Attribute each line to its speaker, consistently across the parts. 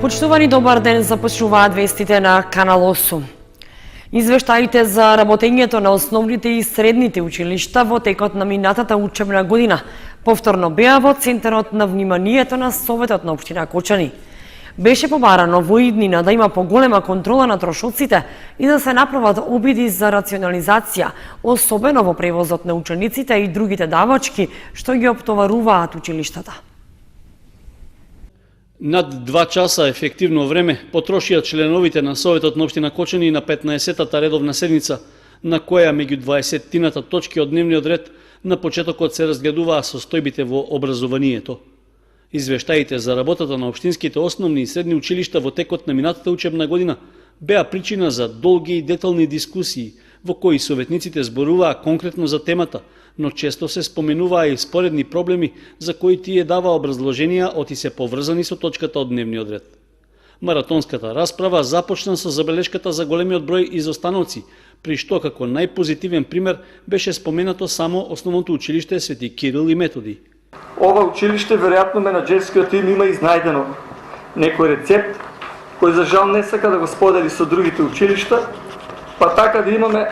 Speaker 1: Почитувани, добар ден, започнуваат вестите на Канал 8. Извештаите за работењето на основните и средните училишта во текот на минатата учебна година повторно беа во центарот на вниманието на Советот на општина Кочани. Беше побарано во иднина да има поголема контрола на трошоците и да се направат обиди за рационализација, особено во превозот на учениците и другите давачки што ги оптоваруваат училиштата.
Speaker 2: Над 2 часа ефективно време потрошија членовите на Советот на општина Кочани на 15-та редовна седница, на која меѓу 20-тината точки од дневниот ред на почетокот се разгледуваа состојбите во образованието. Извештаите за работата на општинските основни и средни училишта во текот на минатата учебна година беа причина за долги и детални дискусии, во кои советниците зборуваа конкретно за темата, но често се споменуваа и споредни проблеми за кои тие даваа образложенија оти се поврзани со точката од дневниот ред. Маратонската расправа започна со забелешката за големиот број изостановци, при што како најпозитивен пример беше споменато само основното училиште Свети Кирил и Методи.
Speaker 3: Ова училиште, веројатно менаџерскиот тим има изнајдено некој рецепт, кој за жал не сака да го сподели со другите училишта, па така да имаме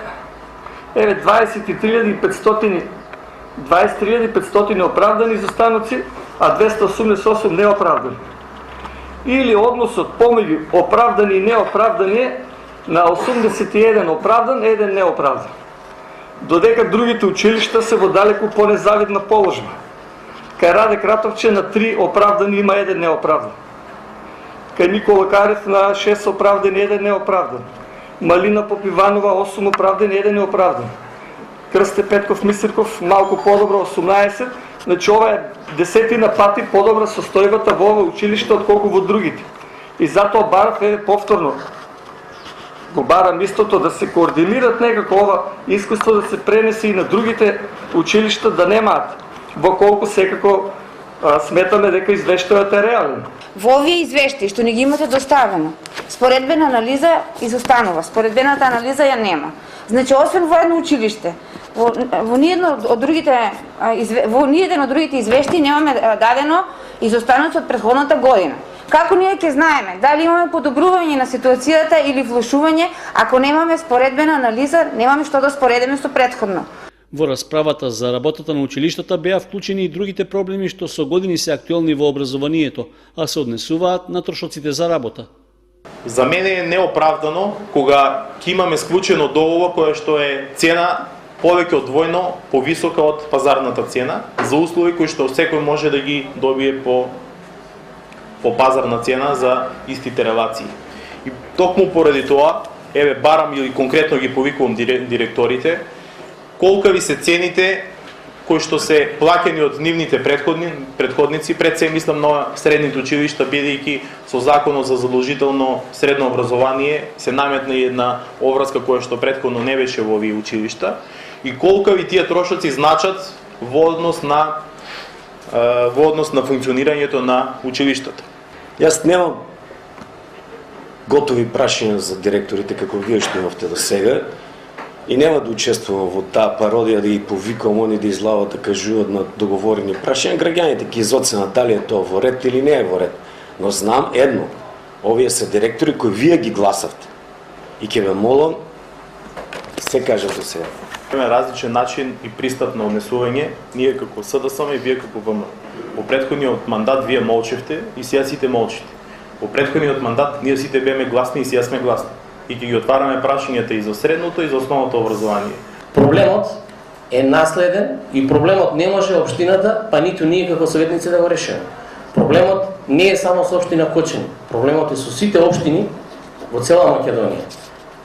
Speaker 3: 23.500 оправдани изостаноци, а 288 неоправдани. Или односот помеѓу оправдани и неоправдани е на 81 оправдан, 1 неоправдан. Додека другите училишта се во далеку понезавидна положба. Кај Раде Кратовче на 3 оправдани има 1 неоправдан. Кај Никола Карев на 6 оправдани, 1 неоправдан. Малина Попиванова 8 оправдани, 1 неоправдан. Крсте Петков Мисирков малку подобро 18, значи ова е десетина пати подобра состојбата во ова училиште отколку во другите. И затоа барав повторно го барам истото да се координират некако ова искуство да се пренесе и на другите училишта да немаат во колку секако сметаме дека извештајот е реален.
Speaker 4: Во овие извешти што не ги имате доставено, споредбена анализа изостанува, споредбената анализа ја нема. Значи, освен во едно училиште, во ниеден од другите извешти немаме дадено изостаноци од претходната година. Како ние ќе знаеме дали имаме подобрување на ситуацијата или влошување, ако немаме споредбена анализа, немаме што да споредиме со претходно.
Speaker 2: Во расправата за работата на училиштата беа вклучени и другите проблеми што со години се актуелни во образованието, а се однесуваат на трошоците за работа.
Speaker 5: За мене е неоправдано кога ќе имаме склучено договор која што е цена повеќе од двојно повисока од пазарната цена за услови кои што секој може да ги добие по пазарна цена за истите релации. И токму поради тоа, барам или конкретно ги повикувам директорите, колкави се цените кои што се плаќани од нивните претходници, пред се мислам на средните училишта, бидејќи со законот за задолжително средно образование се наметна една обврска која што претходно не беше во овие училишта, и колкави тие трошоци значат во однос на функционирањето на училиштата.
Speaker 6: Јас немам готови прашања за директорите како вие што имавте до сега и нема да учествувам во таа пародија да ги повикам они да излават да кажуваат на договорени прашања. Граѓаните ќе изоценат дали е тоа во ред или не е во ред. Но знам едно, овие се директори кои вие ги гласавте. И ќе ве молам, се кажам до сега.
Speaker 5: Имаме различен начин и пристап на однесување, ние како СДСМ и вие како ВМРО. Во претходниот мандат вие молчевте и сега сите молчите. Во претходниот мандат ние сите беме гласни и сега сме гласни. И ќе ги отвараме прашањата и за средното и за основното образование.
Speaker 7: Проблемот е наследен и проблемот не може општината, па ниту ние како советници да го решиме. Проблемот не е само со општина Кочани, проблемот е со сите општини во цела Македонија.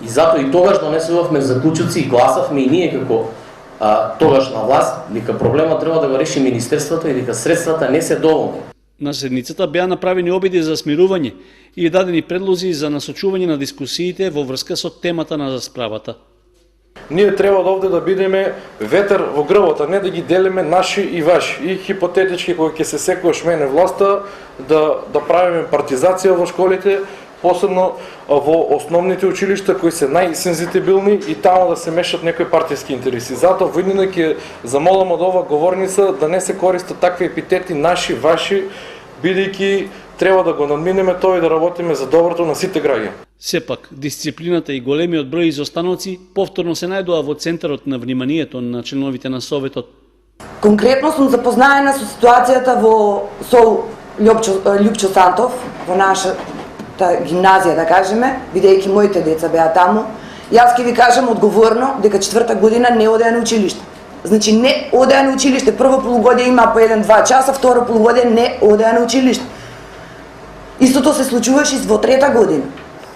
Speaker 7: И затоа и тогаш донесувавме заклучоци и гласавме и ние како тогашна власт, дека проблемот треба да го реши министерството и дека средствата не се доволни.
Speaker 2: На седницата беа направени обиди за смирување и дадени предлози за насочување на дискусиите во врска со темата на расправата.
Speaker 8: Ние треба да овде да бидеме ветер во грбот, а не да ги делиме наши и ваши. И хипотетички кога ќе се секојаш мене власта да правиме партизација во школите, посебно во основните училишта кои се најсензитибилни и таму да се мешат некои партиски интереси. Затоа војнина ќе замолам од ова говорница да не се користат такви епитети наши, ваши, бидејќи треба да го надминеме тоа и да работиме за доброто на сите граѓани.
Speaker 2: Сепак, дисциплината и големиот број изостаноци повторно се најдоа во центарот на вниманието на членовите на Советот.
Speaker 9: Конкретно сум запознаена со ситуацијата со Љупчо Сантов во нашата гимназија, да кажеме, бидејќи моите деца беа таму. Јас ќе ви кажам одговорно дека 4-та година не одеа на училиште. Значи не одеа на училиште. Прво полугодие има по 1-2 часа, второ полугодие не одеа на училиште. Истото се случуваше во 3-та година.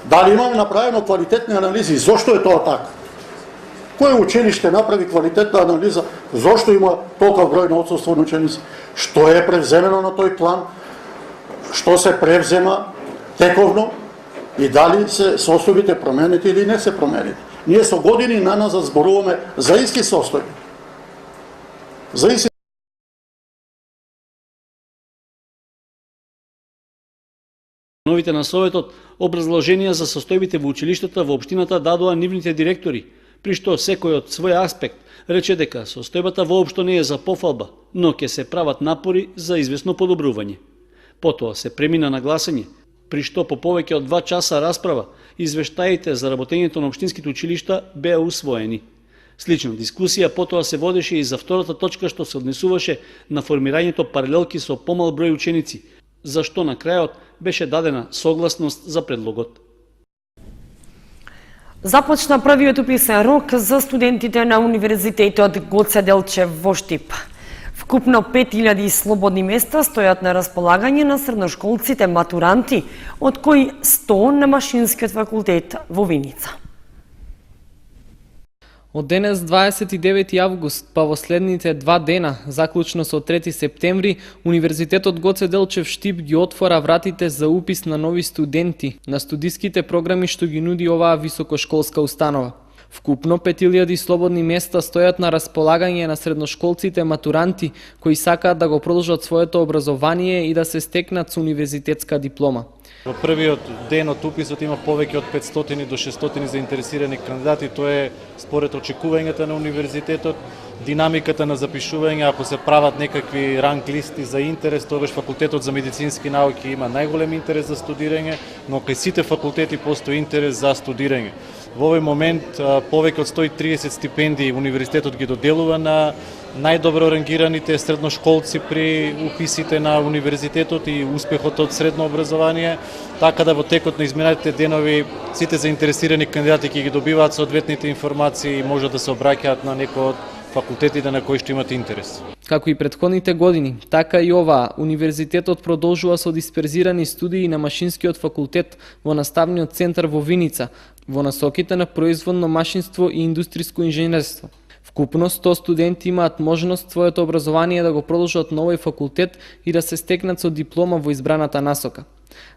Speaker 10: Дали имаме направено квалитетни анализи? Зошто е тоа така? Кое училиште направи квалитетна анализа? Зошто има толков број на отсуство на ученици? Што е превземено на тој план? Што се превзема тековно? И дали се состојбите променети или не се променети? Ние со години наназад зборуваме за иски состојби. За иски
Speaker 2: Членовите на Советот образложенија за состојбите во училиштата во општината дадоа нивните директори, при што секој од свој аспект рече дека состојбата воопшто не е за пофалба, но ќе се прават напори за известно подобрување. Потоа се премина на гласање, при што по повеќе од 2 часа расправа извештаите за работењето на општинските училишта беа усвоени. Слична дискусија потоа се водеше и за втората точка што се однесуваше на формирањето паралелки со помал број ученици, за што на крајот беше дадена согласност за предлогот.
Speaker 1: Започна првиот уписен рок за студентите на Универзитетот Гоце Делчев во Штип. Вкупно 5000 слободни места стојат на располагање на средношколците матуранти, од кои 100 на Машинскиот факултет во Виница.
Speaker 11: Од денес 29 август, па во следните 2 дена, заклучно со 3 септември, Универзитетот Гоце Делчев Штип ги отвора вратите за упис на нови студенти на студиските програми што ги нуди оваа високошколска установа. Вкупно 5000 слободни места стојат на располагање на средношколците матуранти кои сакаат да го продолжат своето образование и да се стекнат со универзитетска диплома.
Speaker 12: Во првиот ден од уписот има повеќе од 500 до 600 заинтересирани кандидати, тоа е според очекувањата на универзитетот, динамиката на запишување, ако се прават некакви ранг листи за интерес, тогаш факултетот за медицински науки има најголем интерес за студирање, но кај сите факултети постои интерес за студирање. Во овој момент повеќе од 130 стипендии универзитетот ги доделува на најдобро рангираните средношколци при уписите на универзитетот и успехот од средно образование, така да во текот на изминатите денови сите заинтересирани кандидати ќе ги добиваат соодветните информации и можат да се обраќаат на некој од факултетите на кои што имат интерес.
Speaker 11: Како и претходните години, така и оваа, универзитетот продолжува со дисперзирани студии на Машинскиот факултет во наставниот центар во Виница, во насоките на производно машинство и индустријско инженерство. Вкупно 100 студенти имаат можност своето образование да го продолжат на овој факултет и да се стекнат со диплома во избраната насока.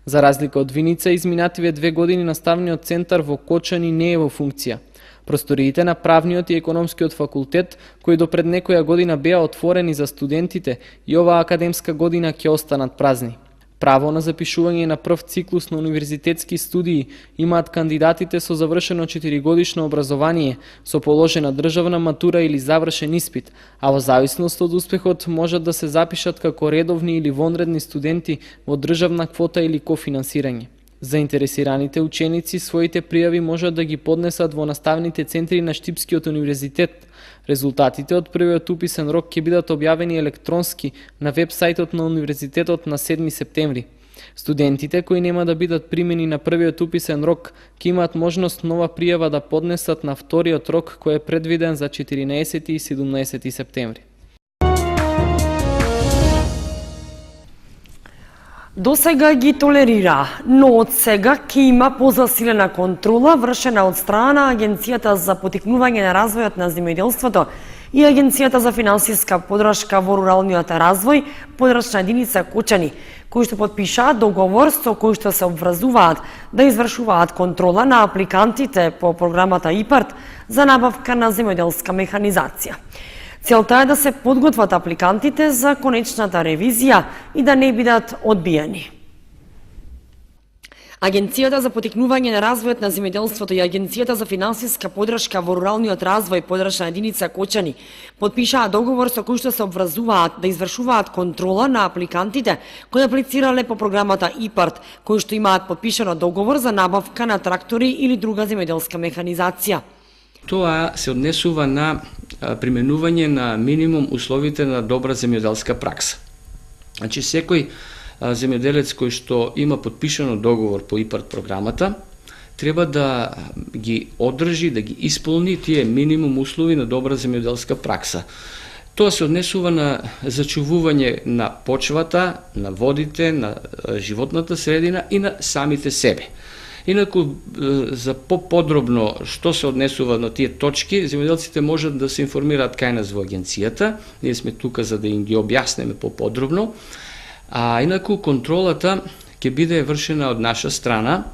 Speaker 11: За разлика од Виница, изминативе 2 години наставниот центар во Кочани не е во функција. Просториите на правниот и економскиот факултет, кои до пред некоја година беа отворени за студентите, и оваа академска година ќе останат празни. Право на запишување на прв циклус на универзитетски студии имаат кандидатите со завршено 4-годишно образование, со положена државна матура или завршен испит, а во зависност од успехот можат да се запишат како редовни или вонредни студенти во државна квота или кофинансирање. Заинтересираните ученици своите пријави можат да ги поднесат во наставните центри на Штипскиот универзитет. Резултатите од првиот уписен рок ќе бидат објавени електронски на веб-сајтот на универзитетот на 7 септември. Студентите кои нема да бидат примени на првиот уписен рок ќе имаат можност нова пријава да поднесат на вториот рок кој е предвиден за 14 и 17 септември.
Speaker 1: До сега ги толерира, но од сега ќе има позасилена контрола вршена од страна на Агенцијата за поттикнување на развојот на земјоделството и Агенцијата за финансиска подршка во руралниот развој, подрачна единица Кочани, кои што подпишаат договор со кој што се обврзуваат да извршуваат контрола на апликантите по програмата ИПАРТ за набавка на земјоделска механизација. Целта е да се подготват апликантите за конечната ревизија и да не бидат одбиени. Агенцијата за потикнување на развојот на земјоделството и Агенцијата за финансиска поддршка во руралниот развој подрачна единица Кочани потпишаа договор со кој што се обврзуваат да извршуваат контрола на апликантите кои аплицирале по програмата ИПАРТ, кои што имаат потпишано договор за набавка на трактори или друга земјоделска механизација.
Speaker 13: Тоа се однесува на применување на минимум условите на добра земјоделска пракса. Значи, секој земјоделец кој што има потпишано договор по ИПАРТ програмата, треба да ги одржи, да ги исполни тие минимум услови на добра земјоделска пракса. Тоа се однесува на зачувување на почвата, на водите, на животната средина и на самите себе. Инаку, за по-подробно што се однесува на тие точки, земјоделците можат да се информираат кај нас во агенцијата. Ние сме тука за да им ги објаснеме по-подробно. А инаку контролата ќе биде вршена од наша страна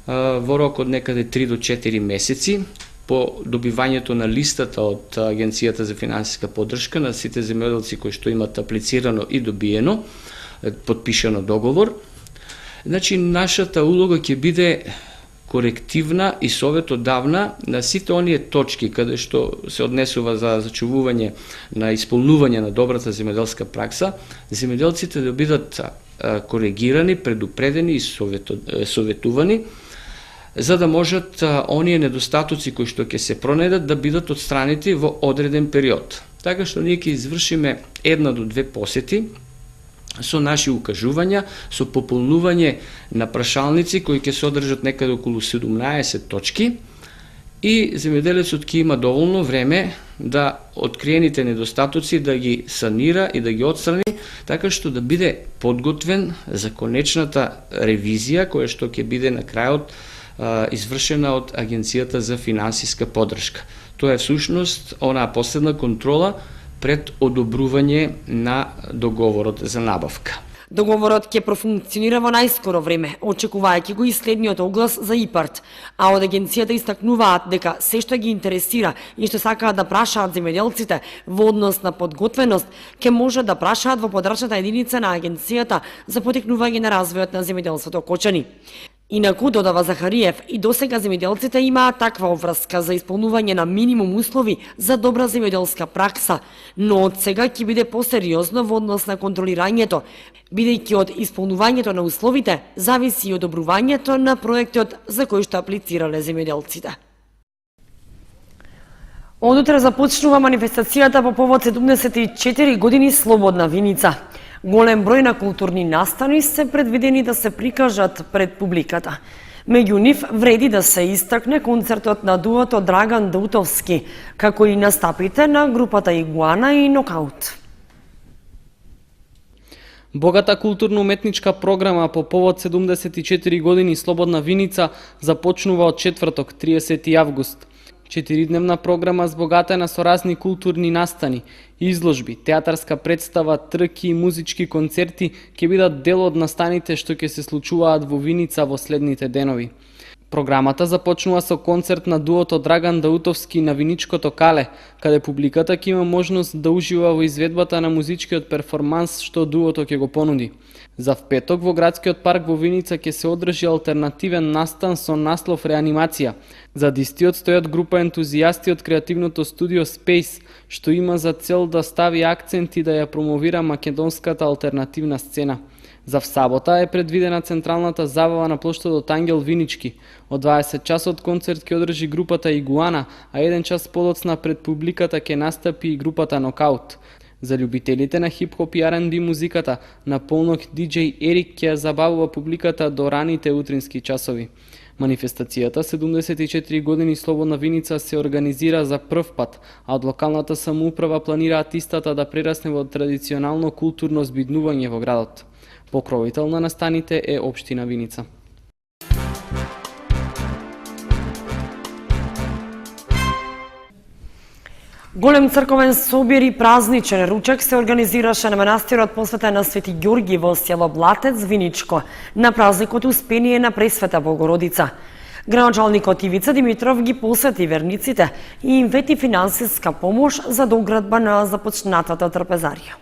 Speaker 13: во рок од некаде 3 до 4 месеци по добивањето на листата од Агенцијата за финансиска поддршка на сите земјоделци кои што имат аплицирано и добиено, потпишано договор. Значи, нашата улога ќе биде корективна и советодавна на сите оние точки каде што се однесува за зачувување на исполнување на добрата земјоделска пракса, земјоделците да бидат коригирани, предупредени и советувани, за да можат оние недостатоци кои што ќе се пронедат да бидат отстранити во одреден период. Така што ние ќе извршиме 1 до 2 посети со наши укажувања, со пополнување на прашалници кои ќе содржат некаде околу 17 точки и земјоделецот ќе има доволно време да откриените недостатоци да ги санира и да ги отстрани, така што да биде подготвен за конечната ревизија која што ќе биде на крајот извршена од Агенцијата за финансиска поддршка. Тоа е всушност онаа последна контрола пред одобрување на договорот за набавка.
Speaker 1: Договорот ќе профункционира во најскоро време, очекувајќи го и следниот оглас за ИПАРТ, а од агенцијата истакнуваат дека се што ги интересира и што сакаат да прашаат земјоделците во однос на подготвеност, ќе можат да прашаат во подрачната единица на Агенцијата за потикнување на развојот на земјоделството Кочани. Инаку, додава Захариев, и досега земјоделците имаат таква обврска за исполнување на минимум услови за добра земјоделска пракса, но од сега ќе биде посериозно во однос на контролирањето, бидејќи од исполнувањето на условите зависи и одобрувањето на проектот за кој што аплицирале земјоделците. Од утре започнува манифестацијата по повод 74 години Слободна Виница. Голем број на културни настани се предвидени да се прикажат пред публиката. Меѓу нив вреди да се истакне концертот на дуото Драган Даутовски, како и настапите на групата Игуана и Нокаут.
Speaker 11: Богата културно-уметничка програма по повод 74 години Слободна Виница започнува од четврток, 30 август. 4-дневна програма збогатена со разни културни настани, изложби, театарска представа, трки и музички концерти ќе бидат дел од настаните што ќе се случуваат во Виница во следните денови. Програмата започнува со концерт на дуото Драган Даутовски на Виничкото Кале, каде публиката ќе има можност да ужива во изведбата на музичкиот перформанс што дуото ќе го понуди. За впеток во градскиот парк во Виница ќе се одржи алтернативен настан со наслов Реанимација. За дистиот стојат група ентузијасти од креативното студио Space, што има за цел да стави акцент и да ја промовира македонската алтернативна сцена. За сабота е предвидена централната забава на плоштадот Ангел Винички. Од 20 часот концерт ќе одржи групата Игуана, а 1 час подоцна пред публиката ќе настапи и групата Нокаут. За љубителите на хип-хоп и R&B музиката, на полнок DJ Ерик ќе забавува публиката до раните утрински часови. Манифестацијата 74 години Слободна Виница се организира за прв пат, а од локалната самоуправа планираат истата да прерасне во традиционално културно збиднување во градот. Покровител на настаните е Општина Виница.
Speaker 1: Голем црковен собир и празничен ручек се организираше на манастирот посветен на Свети Ѓорги во село Блатец, Виничко, на празникот Успение на Пресвета Богородица. Граначалникот Ивица Димитров ги посети верниците и им вети финансиска помош за доградба на започнатата трпезарија.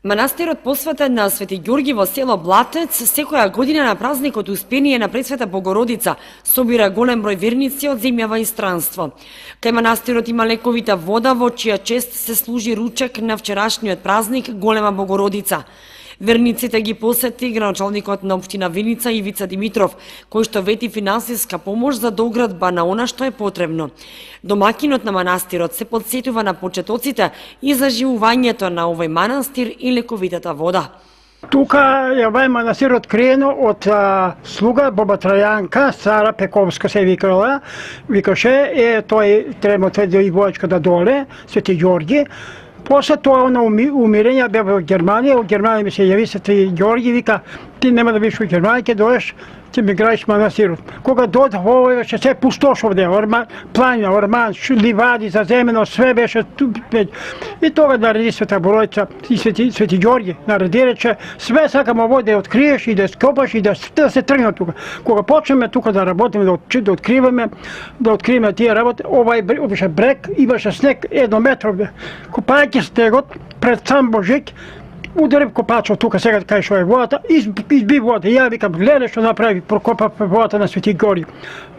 Speaker 1: Манастирот посветен на Свети Ѓорги во село Блатец секоја година на празникот Успение на Пресвета Богородица собира голем број верници од земјава и странство. Кај манастирот има лековита вода во чија чест се служи ручек на вчерашниот празник Голема Богородица. Верниците ги посети градоначалникот на општина Виница Ивица Димитров, кој што вети финансиска помош за дооградба на она што е потребно. Домакинот на манастирот се подсетува на почетоците и заживувањето на овој манастир и лековитата вода.
Speaker 14: Тука е овај манастир откриено од слуга Боба Трајанка, Сара Пековска се викала, викаше, тој тремоте да и војачката доле, Свети Ѓорги. После тоа на умирење бе во Германија, од Германија ми се јави Свети Ѓорги, вика, ти нема да бидеш во Германија, ќе доеш, ќе ми градиш манастирот. Кога додев овој беше се пустош овде, планина, орман, ливади, заземено, све беше ту. И тога нареди Света Богородица и Свети Ѓорги, нареди рече, све сакам овој да ја откриеш и да ја скопаш и да се тргне тука. Кога почнеме тука да работиме, да откриваме тие работи, овај беше брег, имаше снег 1 метар овде. Копајќи снегот пред сам Божик, ударив копачот тука сега кај што е водата, изби вода. Ја викам, гледај што направи, прокопав водата на Свети Ѓорги.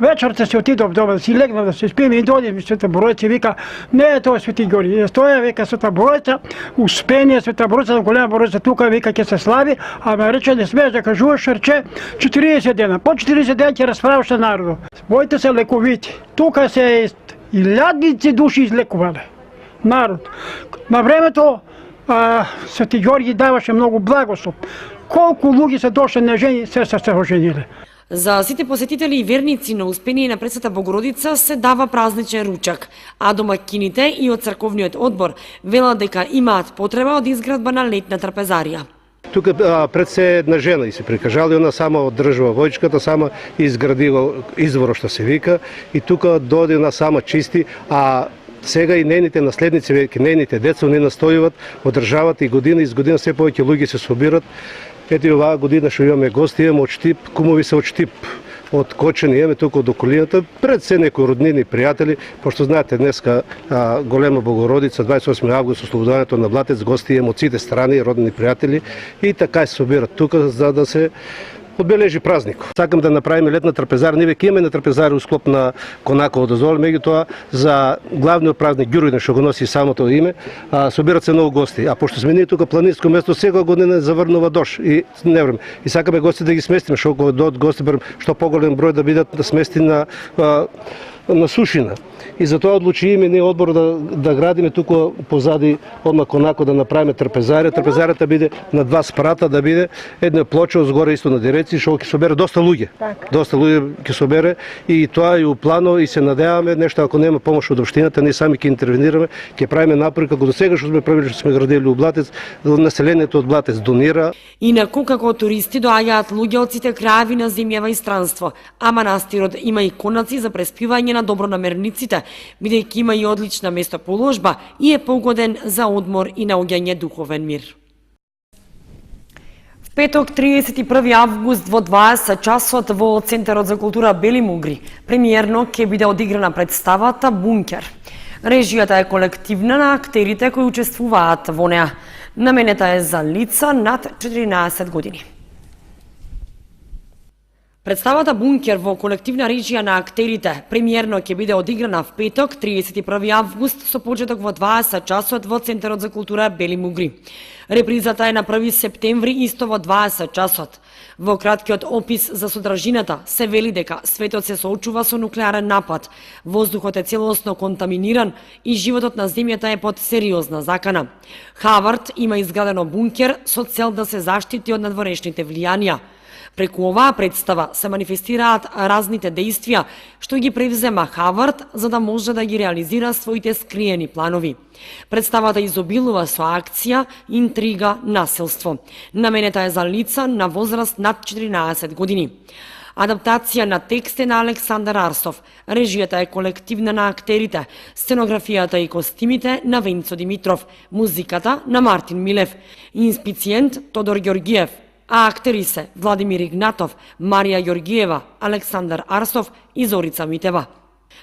Speaker 14: Вечерта се отидов дома, си легнав да се спиме и дојде ми Света Богородица и вика, не тоа е Свети Ѓорги, тоа е вика Света Богородица, Успение Света Богородица, Голема Богородица тука вика ќе се слави, а ме рече не смееш да кажуваш, рече 40 дена. По 40 дена ќе расправаш со народот. Моите се лековити. Тука се илјадници души излекувале. Народ. На времето Свети Ѓорги даваше многу благослов. Колку луѓе се дошли на жени, се ожениле.
Speaker 1: За сите посетители и верници на Успение на Пресвета Богородица се дава празничен ручак, а домакините и од црковниот одбор велат дека имаат потреба од изградба на летна трапезарија.
Speaker 15: Тука пред се една жена и се прикажала и она сама одржува војчката, сама изградила изворот што се вика и тука дојде она сама чисти, а сега и нейните наследници, веќе нейните деца, не настојуват, одржават и година из година се повеќе луѓе се собират. Ето и оваа година што имаме гости, имаме од Штип, кумови се од Штип, од Кочани, имаме тука од околината, пред се некои роднини, пријатели, пошто знаете днеска Голема Богородица, 28 август, ослободувањето на Блатец, гости имаме од сите страни, родни пријатели и така се собират тука за да се одбележи празник. Сакам да направиме летна трапезарија, ние веќе имаме на трапезарија у склоп на Конаково дозволи, меѓутоа за главниот празник Ѓурѓевден што го носи самото име, собират се многу гости, а пошто сме ние тука планинско место, секоја година заврнува дош и не време. И сакаме гости да ги сместиме, што кога дојдат гости што поголем број да бидат сместени на сушина. И затоа одлучиме ние одбор да градиме тука позади одма Конако да направиме трапезарија. Трапезаријата биде на 2 спрата, да биде една плоча згоре исто на диреција што ќе собере доста луѓе. Доста луѓе ќе собере и тоа е у плано и се надеваме нешто ако нема помош од општината, ние сами ќе интервенираме, ќе правиме напори како до сега што сме правили, што сме градили у Блатец, населението од Блатец донира.
Speaker 1: Инаку како туристи доаѓаат луѓе од сите краеви на земјава и странство, а манастирот има и конаци за преспивање на добронамерниците, бидејќи има и одлична местоположба и е погоден за одмор и наоѓање духовен мир. В петок 31 август во 20 часот во Центарот за култура Бели Мугри премиерно ќе биде одиграна представата Бункер. Режијата е колективна на актерите кои учествуваат во неа. Наменета е за лица над 14 години. Представата Бункер во колективна режија на актерите премиерно ќе биде одиграна в петок 31 август со почеток во 20 часот во Центарот за култура Бели Мугри. Репризата е на 1 септември исто во 20 часот. Во краткиот опис за содржината се вели дека светот се соочува со нуклеарен напад, воздухот е целосно контаминиран и животот на земјата е под сериозна закана. Хавард има изградено бункер со цел да се заштити од надворешните влијанија. Преку оваа представа се манифестираат разните дејствија што ги превзема Хавард за да може да ги реализира своите скриени планови. Представата изобилува со акција, интрига, насилство. Наменета е за лица на возраст над 14 години. Адаптација на текст е на Александар Арсов. Режијата е колективна на актерите, сценографијата и костимите на Венцо Димитров, музиката на Мартин Милев, инспициент Тодор Ѓоргиев, а актери се Владимир Игнатов, Марија Ѓоргиева, Александар Арсов и Зорица Митева.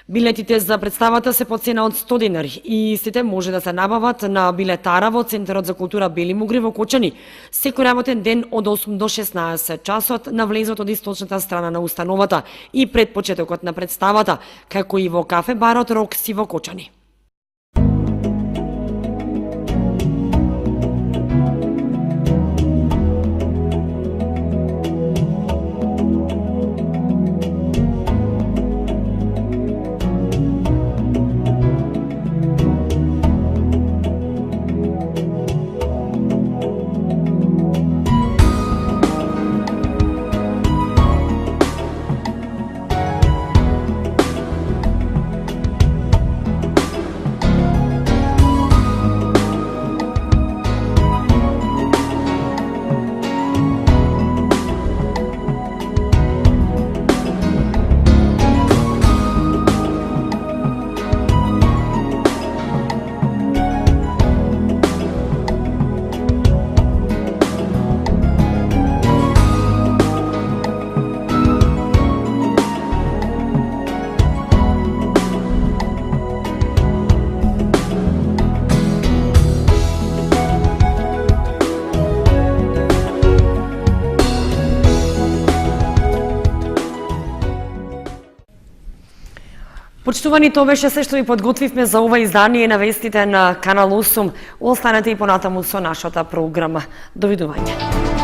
Speaker 1: Билетите за представата се по цена од 100 денари и истите може да се набават на билетара во Центарот за култура Бели Мугри во Кочани секој работен ден од 8 до 16 часот на влезот од источната страна на установата и пред почетокот на представата, како и во кафе барот Рокси во Кочани. Почитувани, тоа беше се што ви подготвивме за ова издание на вестите на Канал 8. Останете и понатаму со нашата програма. Довидување.